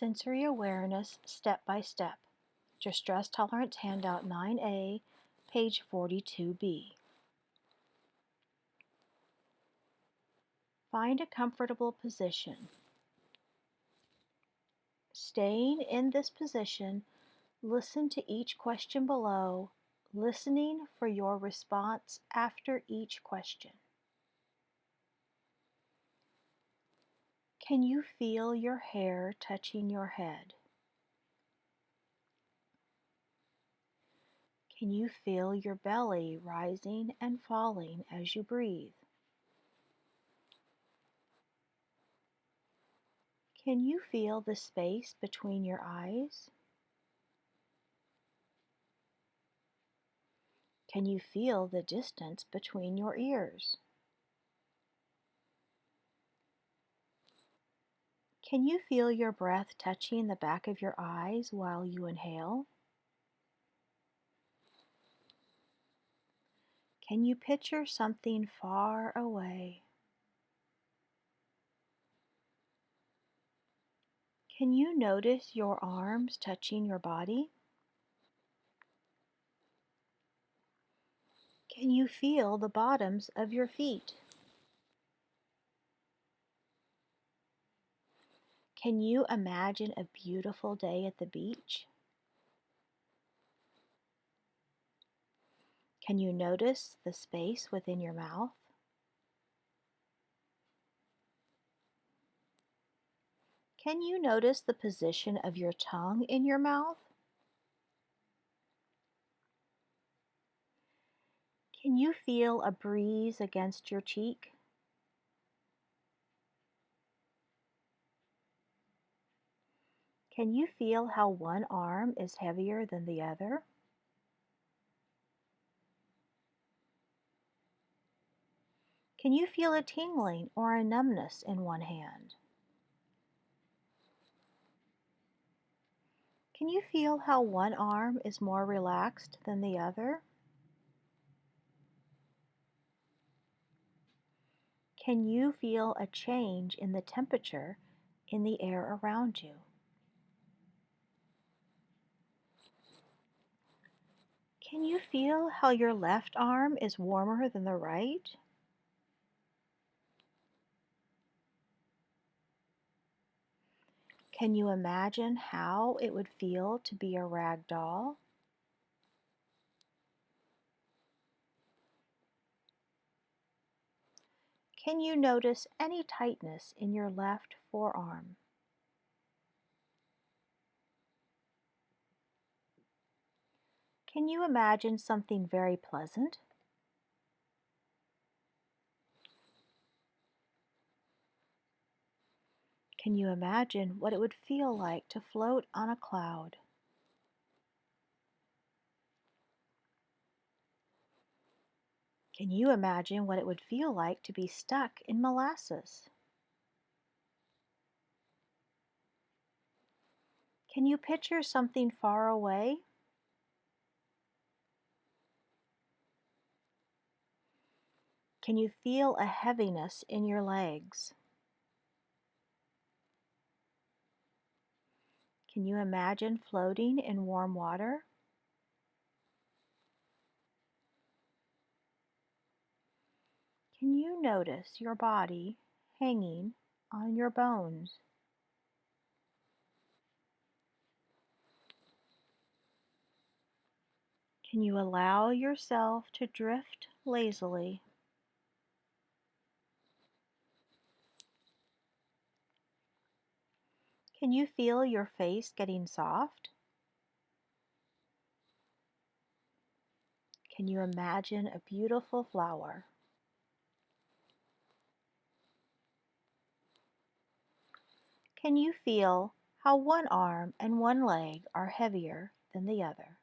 Sensory Awareness Step by Step, your Stress Tolerance Handout 9A, page 42B. Find a comfortable position. Staying in this position, listen to each question below, listening for your response after each question. Can you feel your hair touching your head? Can you feel your belly rising and falling as you breathe? Can you feel the space between your eyes? Can you feel the distance between your ears? Can you feel your breath touching the back of your eyes while you inhale? Can you picture something far away? Can you notice your arms touching your body? Can you feel the bottoms of your feet? Can you imagine a beautiful day at the beach? Can you notice the space within your mouth? Can you notice the position of your tongue in your mouth? Can you feel a breeze against your cheek? Can you feel how one arm is heavier than the other? Can you feel a tingling or a numbness in one hand? Can you feel how one arm is more relaxed than the other? Can you feel a change in the temperature in the air around you? Can you feel how your left arm is warmer than the right? Can you imagine how it would feel to be a rag doll? Can you notice any tightness in your left forearm? Can you imagine something very pleasant? Can you imagine what it would feel like to float on a cloud? Can you imagine what it would feel like to be stuck in molasses? Can you picture something far away? Can you feel a heaviness in your legs? Can you imagine floating in warm water? Can you notice your body hanging on your bones? Can you allow yourself to drift lazily? Can you feel your face getting soft? Can you imagine a beautiful flower? Can you feel how one arm and one leg are heavier than the other?